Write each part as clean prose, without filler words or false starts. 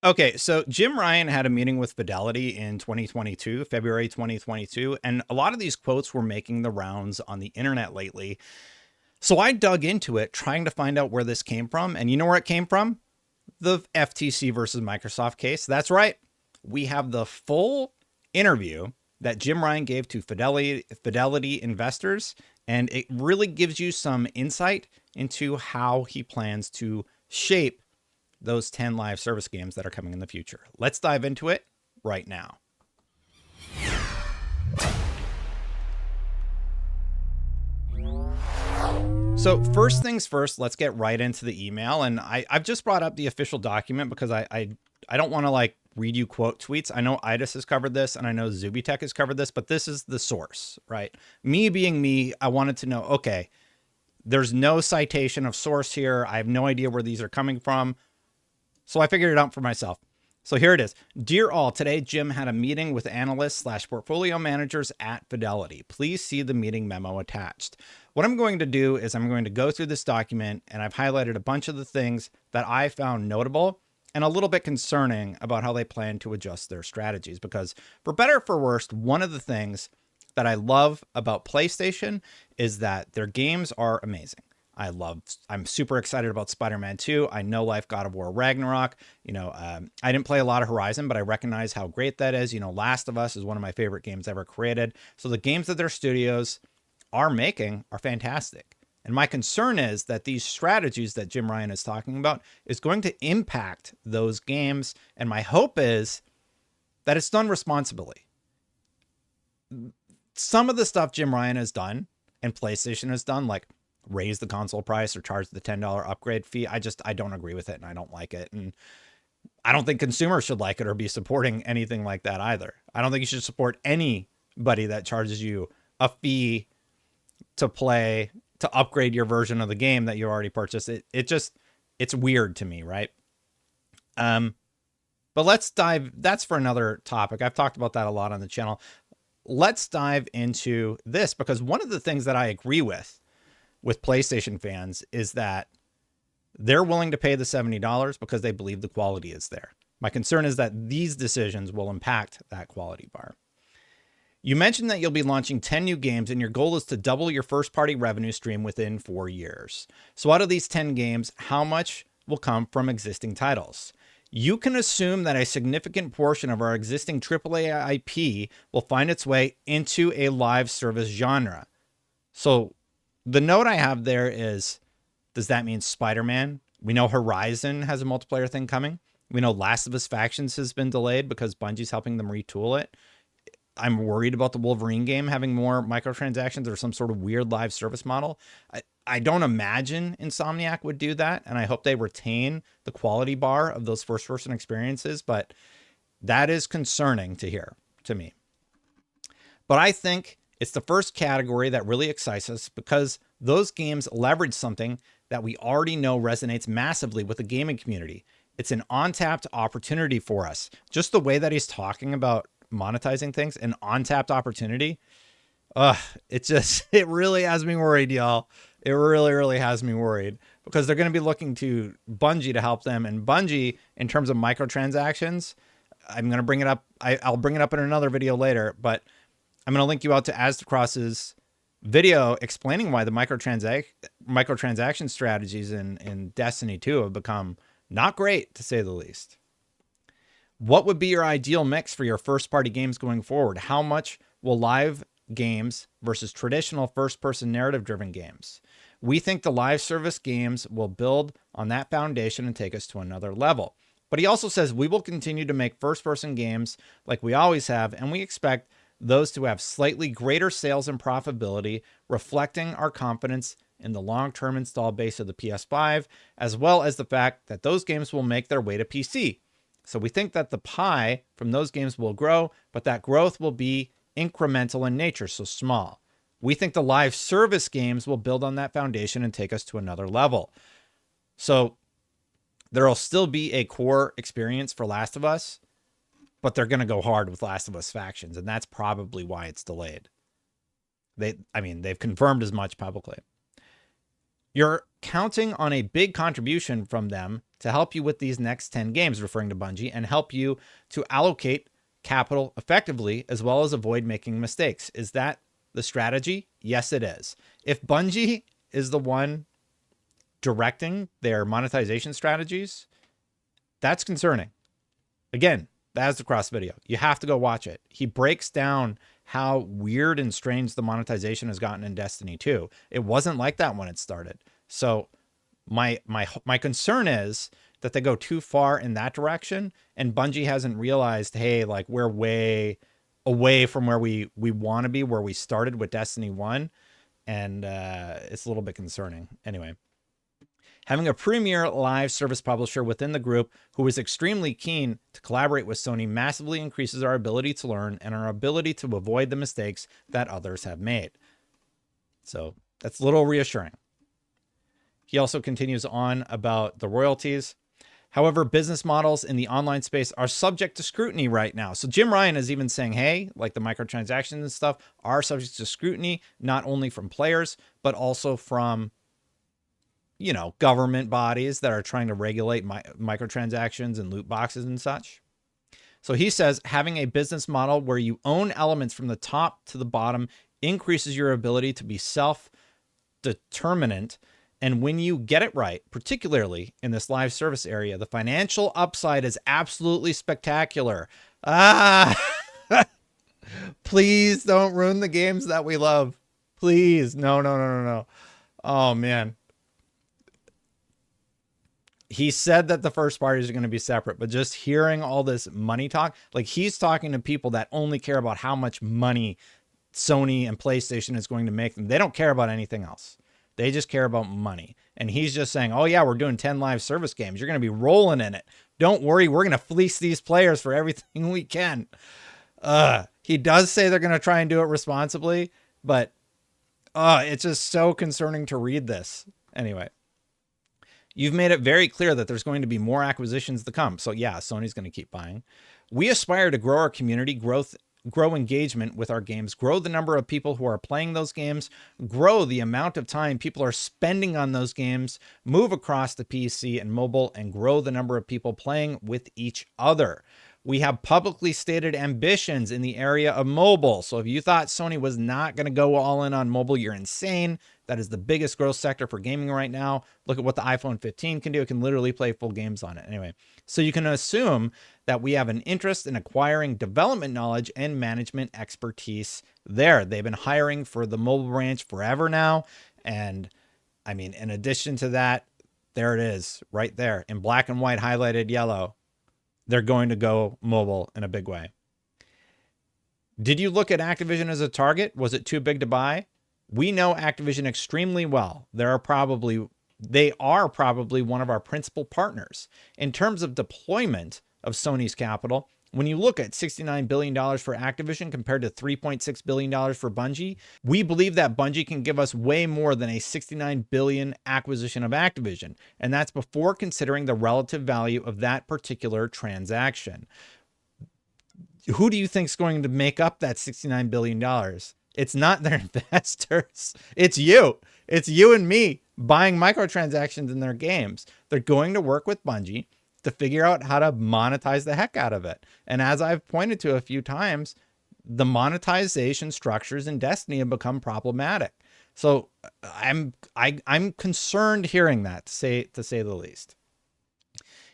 Okay, so Jim Ryan had a meeting with Fidelity in 2022, February 2022, and a lot of these quotes were making the rounds on the internet lately. So I dug into it trying to find out where this came from. And you know where it came from? The FTC versus Microsoft case. That's right. We have the full interview that Jim Ryan gave to Fidelity investors, and it really gives you some insight into how he plans to shape those 10 live service games that are coming in the future. Let's dive into it right now. So first things first, let's get right into the email. And I've just brought up the official document because I don't want to like read you quote tweets. I know IDIS has covered this and I know Zubitech has covered this, but this is the source, right? Me being me, I wanted to know, okay, there's no citation of source here. I have no idea where these are coming from. So I figured it out for myself. So here it is. Dear all, today Jim had a meeting with analysts / portfolio managers at Fidelity. Please see the meeting memo attached. What I'm going to do is I'm going to go through this document, and I've highlighted a bunch of the things that I found notable and a little bit concerning about how they plan to adjust their strategies. Because for better or for worse, one of the things that I love about PlayStation is that their games are amazing. I'm super excited about Spider-Man 2. I know Life God of War Ragnarok. I didn't play a lot of Horizon, but I recognize how great that is. Last of Us is one of my favorite games ever created. So the games that their studios are making are fantastic. And my concern is that these strategies that Jim Ryan is talking about is going to impact those games. And my hope is that it's done responsibly. Some of the stuff Jim Ryan has done and PlayStation has done, like raise the console price or charge the $10 upgrade fee. I don't agree with it and I don't like it. And I don't think consumers should like it or be supporting anything like that either. I don't think you should support anybody that charges you a fee to upgrade your version of the game that you already purchased. It's weird to me, right? But let's dive, that's for another topic. I've talked about that a lot on the channel. Let's dive into this, because one of the things that I agree with PlayStation fans is that they're willing to pay the $70 because they believe the quality is there. My concern is that these decisions will impact that quality bar. You mentioned that you'll be launching 10 new games and your goal is to double your first-party revenue stream within 4 years. So out of these 10 games, how much will come from existing titles? You can assume that a significant portion of our existing AAA IP will find its way into a live service genre. So the note I have there is, does that mean Spider-Man? We know Horizon has a multiplayer thing coming. We know Last of Us Factions has been delayed because Bungie's helping them retool it. I'm worried about the Wolverine game having more microtransactions or some sort of weird live service model. I don't imagine Insomniac would do that, and I hope they retain the quality bar of those first-person experiences, but that is concerning to hear to me. But I think it's the first category that really excites us because those games leverage something that we already know resonates massively with the gaming community. It's an untapped opportunity for us. Just the way that he's talking about monetizing things, an untapped opportunity. It really has me worried, y'all. It really, really has me worried because they're going to be looking to Bungie to help them. And Bungie, in terms of microtransactions, I'm going to bring it up. I'll bring it up in another video later, but I'm going to link you out to Astacross's video explaining why the microtransaction strategies in Destiny 2 have become not great, to say the least. What would be your ideal mix for your first-party games going forward? How much will live games versus traditional first-person narrative-driven games? We think the live service games will build on that foundation and take us to another level. But he also says we will continue to make first-person games like we always have, and we expect those to have slightly greater sales and profitability, reflecting our confidence in the long-term install base of the PS5, as well as the fact that those games will make their way to PC. So we think that the pie from those games will grow, but that growth will be incremental in nature, so small. We think the live service games will build on that foundation and take us to another level. So there will still be a core experience for Last of Us, but they're going to go hard with Last of Us Factions, and that's probably why it's delayed. They've confirmed as much publicly. You're counting on a big contribution from them to help you with these next 10 games, referring to Bungie, and help you to allocate capital effectively as well as avoid making mistakes. Is that the strategy? Yes, it is. If Bungie is the one directing their monetization strategies, that's concerning. Again, that's the cross video. You have to go watch it. He breaks down how weird and strange the monetization has gotten in Destiny 2. It wasn't like that when it started. So my concern is that they go too far in that direction, and Bungie hasn't realized, hey, like we're way away from where we want to be, where we started with Destiny 1, and it's a little bit concerning. Anyway, having a premier live service publisher within the group who is extremely keen to collaborate with Sony massively increases our ability to learn and our ability to avoid the mistakes that others have made. So that's a little reassuring. He also continues on about the royalties. However, business models in the online space are subject to scrutiny right now. So Jim Ryan is even saying, hey, like the microtransactions and stuff are subject to scrutiny, not only from players, but also from, you know, government bodies that are trying to regulate microtransactions and loot boxes and such. So he says having a business model where you own elements from the top to the bottom increases your ability to be self-determinant. And when you get it right, particularly in this live service area, the financial upside is absolutely spectacular. Please don't ruin the games that we love. Please. No. Oh, man. He said that the first parties are going to be separate, but just hearing all this money talk, like he's talking to people that only care about how much money Sony and PlayStation is going to make them. They don't care about anything else. They just care about money. And he's just saying, oh yeah, we're doing 10 live service games. You're going to be rolling in it. Don't worry. We're going to fleece these players for everything we can. He does say they're going to try and do it responsibly, but it's just so concerning to read this. Anyway, you've made it very clear that there's going to be more acquisitions to come. So yeah, Sony's going to keep buying. We aspire to grow our community, grow engagement with our games, grow the number of people who are playing those games, grow the amount of time people are spending on those games, move across the PC and mobile, and grow the number of people playing with each other. We have publicly stated ambitions in the area of mobile. So if you thought Sony was not going to go all in on mobile, you're insane. That is the biggest growth sector for gaming right now. Look at what the iPhone 15 can do. It can literally play full games on it. Anyway, so you can assume that we have an interest in acquiring development knowledge and management expertise there. They've been hiring for the mobile branch forever now. And I mean, in addition to that, there it is right there in black and white, highlighted yellow. They're going to go mobile in a big way. Did you look at Activision as a target? Was it too big to buy? We know Activision extremely well. They are probably one of our principal partners. In terms of deployment of Sony's capital, when you look at $69 billion for Activision compared to $3.6 billion for Bungie, we believe that Bungie can give us way more than a $69 billion acquisition of Activision. And that's before considering the relative value of that particular transaction. Who do you think is going to make up that $69 billion? It's not their investors. It's you. It's you and me buying microtransactions in their games. They're going to work with Bungie to figure out how to monetize the heck out of it. And as I've pointed to a few times, the monetization structures in Destiny have become problematic. So I'm concerned hearing that, to say the least.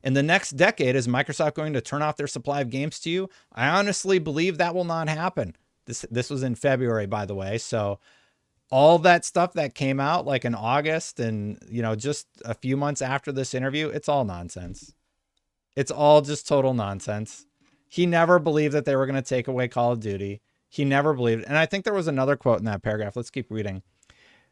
In the next decade, is Microsoft going to turn off their supply of games to you? I honestly believe that will not happen. This was in February, by the way. So all that stuff that came out like in August and, you know, just a few months after this interview, it's all nonsense. It's all just total nonsense. He never believed that they were going to take away Call of Duty. He never believed. And I think there was another quote in that paragraph. Let's keep reading.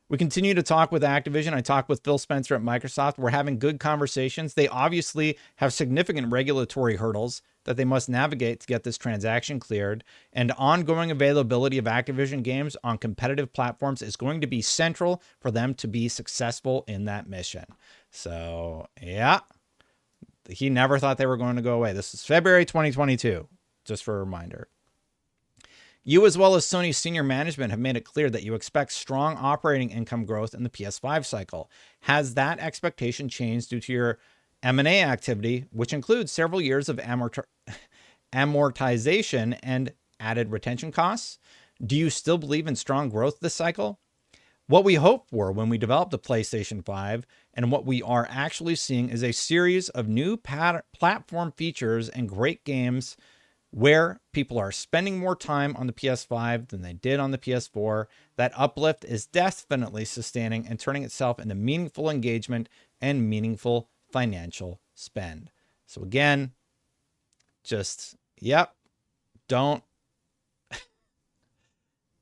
We continue to talk with Activision. I talked with Phil Spencer at Microsoft. We're having good conversations. They obviously have significant regulatory hurdles that they must navigate to get this transaction cleared. And ongoing availability of Activision games on competitive platforms is going to be central for them to be successful in that mission. So, yeah. He never thought they were going to go away. This is February 2022, just for a reminder. You, as well as Sony's senior management, have made it clear that you expect strong operating income growth in the PS5 cycle. Has that expectation changed due to your M&A activity, which includes several years of amortization and added retention costs? Do you still believe in strong growth this cycle? What we hoped for when we developed the PlayStation 5 and what we are actually seeing is a series of new platform features and great games where people are spending more time on the PS5 than they did on the PS4. That uplift is definitely sustaining and turning itself into meaningful engagement and meaningful financial spend. So again, just, yep, don't.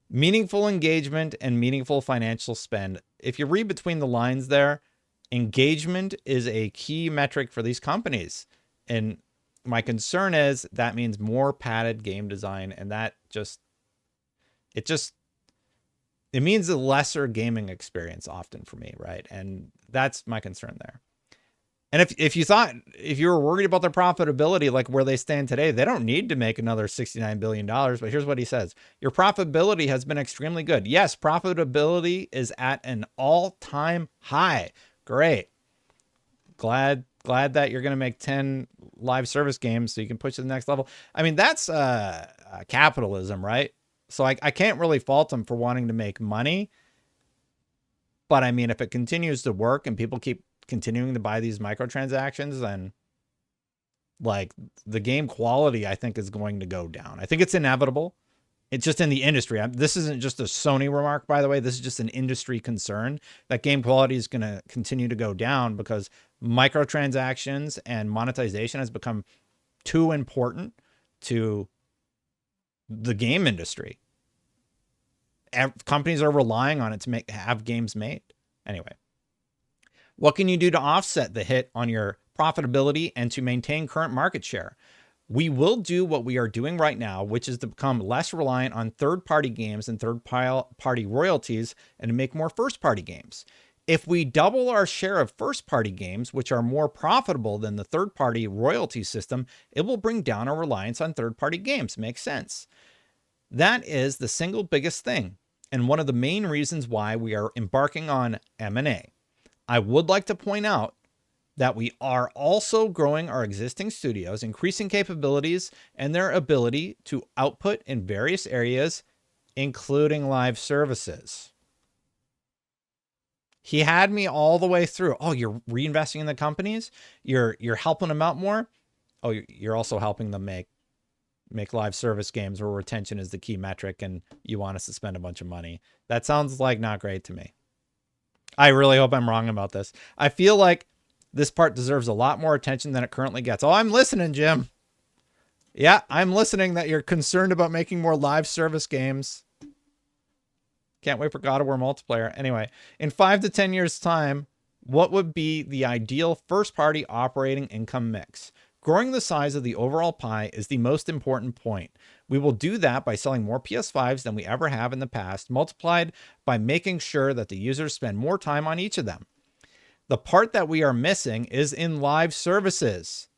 Meaningful engagement and meaningful financial spend. If you read between the lines there, engagement is a key metric for these companies. And my concern is that means more padded game design. And that it means a lesser gaming experience often for me, right? And that's my concern there. And if you were worried about their profitability, like where they stand today, they don't need to make another $69 billion. But here's what he says. Your profitability has been extremely good. Yes, profitability is at an all-time high. Great. Glad that you're going to make 10 live service games so you can push to the next level. I mean, that's capitalism, right? So I can't really fault them for wanting to make money. But I mean, if it continues to work and people keep continuing to buy these microtransactions, then like the game quality, I think, is going to go down. I think it's inevitable. It's just in the industry. This isn't just a Sony remark, by the way. This is just an industry concern that game quality is going to continue to go down because microtransactions and monetization has become too important to the game industry. Companies are relying on it to have games made. Anyway. What can you do to offset the hit on your profitability and to maintain current market share? We will do what we are doing right now, which is to become less reliant on third-party games and third-party royalties and to make more first-party games. If we double our share of first-party games, which are more profitable than the third-party royalty system, it will bring down our reliance on third-party games. Makes sense. That is the single biggest thing and one of the main reasons why we are embarking on M&A. I would like to point out that we are also growing our existing studios, increasing capabilities and their ability to output in various areas, including live services. He had me all the way through. Oh, you're reinvesting in the companies? You're helping them out more? Oh, you're also helping them make live service games where retention is the key metric and you want us to spend a bunch of money. That sounds like not great to me. I really hope I'm wrong about this. I feel like this part deserves a lot more attention than it currently gets. Oh, I'm listening, Jim. Yeah, I'm listening that you're concerned about making more live service games. Can't wait for God of War multiplayer. Anyway, in 5 to 10 years' time, what would be the ideal first-party operating income mix? Growing the size of the overall pie is the most important point. We will do that by selling more PS5s than we ever have in the past, multiplied by making sure that the users spend more time on each of them. The part that we are missing is in live services.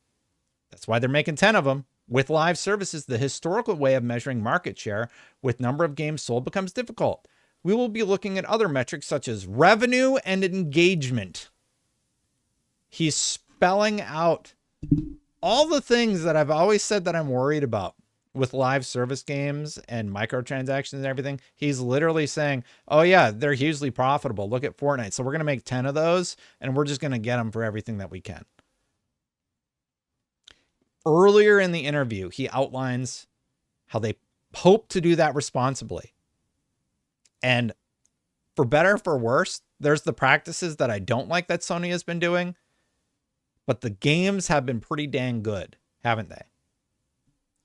That's why they're making 10 of them. With live services, the historical way of measuring market share with number of games sold becomes difficult. We will be looking at other metrics such as revenue and engagement. He's spelling out all the things that I've always said that I'm worried about with live service games and microtransactions and everything. He's literally saying, oh yeah, they're hugely profitable. Look at Fortnite. So we're going to make 10 of those and we're just going to get them for everything that we can. Earlier in the interview, he outlines how they hope to do that responsibly. And for better or for worse, there's the practices that I don't like that Sony has been doing. But the games have been pretty dang good, haven't they?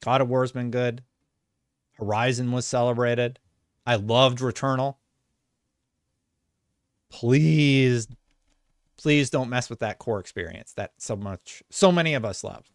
God of War's been good. Horizon was celebrated. I loved Returnal. Please don't mess with that core experience that so many of us love.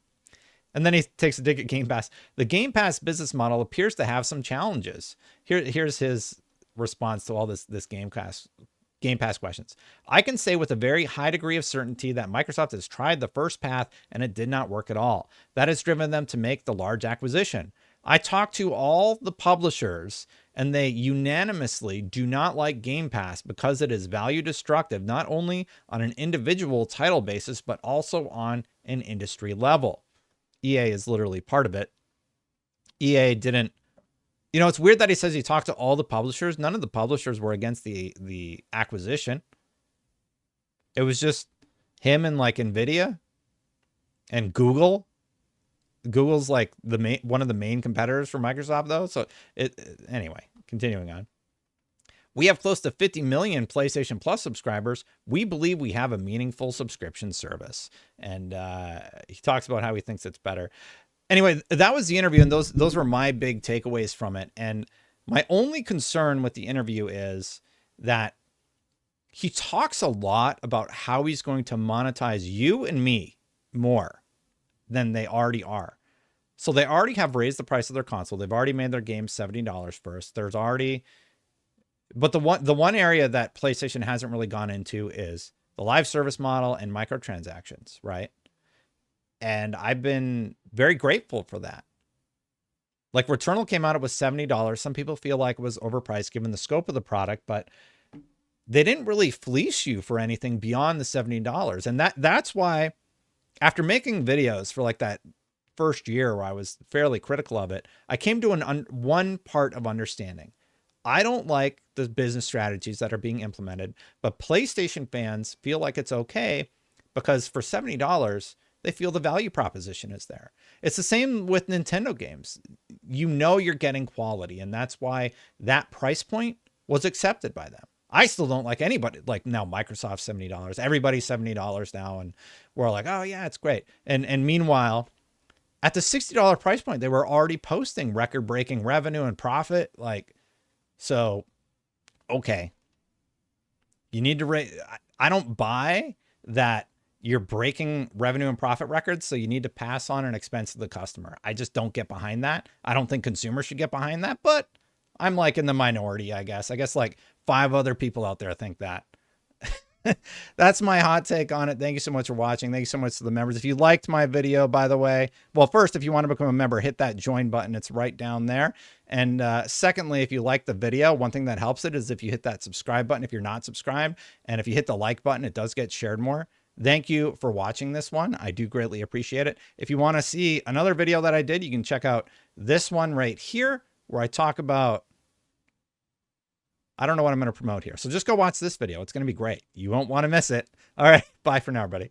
And then he takes a dig at Game Pass. The Game Pass business model appears to have some challenges. Here's his response to all this Game Pass questions. I can say with a very high degree of certainty that Microsoft has tried the first path and it did not work at all. That has driven them to make the large acquisition. I talked to all the publishers and they unanimously do not like Game Pass because it is value destructive, not only on an individual title basis, but also on an industry level. EA is literally part of it. EA didn't, it's weird that he says he talked to all the publishers. None of the publishers were against the acquisition. It was just him and like Nvidia and Google. Google's like one of the main competitors for Microsoft, though. So anyway, continuing on. We have close to 50 million PlayStation Plus subscribers. We believe we have a meaningful subscription service. And he talks about how he thinks it's better. Anyway, that was the interview, and those were my big takeaways from it. And my only concern with the interview is that he talks a lot about how he's going to monetize you and me more than they already are. So they already have raised the price of their console. They've already made their game $70 first. There's already, but the one area that PlayStation hasn't really gone into is the live service model and microtransactions, right? And I've been very grateful for that. Like Returnal came out, it was $70. Some people feel like it was overpriced given the scope of the product, but they didn't really fleece you for anything beyond the $70. And that's why after making videos for like that first year where I was fairly critical of it, I came to one part of understanding. I don't like the business strategies that are being implemented, but PlayStation fans feel like it's okay because for $70, they feel the value proposition is there. It's the same with Nintendo games. You're getting quality, and that's why that price point was accepted by them. I still don't like anybody, like now Microsoft $70. Everybody's $70 now, and we're like, oh yeah, it's great. And meanwhile, at the $60 price point, they were already posting record-breaking revenue and profit. So, okay. You need to I don't buy that you're breaking revenue and profit records, so you need to pass on an expense to the customer. I just don't get behind that. I don't think consumers should get behind that, but I'm like in the minority, I guess. I guess like 5 other people out there think that. That's my hot take on it. Thank you so much for watching. Thank you so much to the members. If you liked my video, by the way, well, first, if you want to become a member, hit that join button. It's right down there. And secondly, if you like the video, one thing that helps it is if you hit that subscribe button if you're not subscribed. And if you hit the like button, it does get shared more. Thank you for watching this one. I do greatly appreciate it. If you want to see another video that I did, you can check out this one right here where I talk about, I don't know what I'm going to promote here. So just go watch this video. It's going to be great. You won't want to miss it. All right. Bye for now, everybody.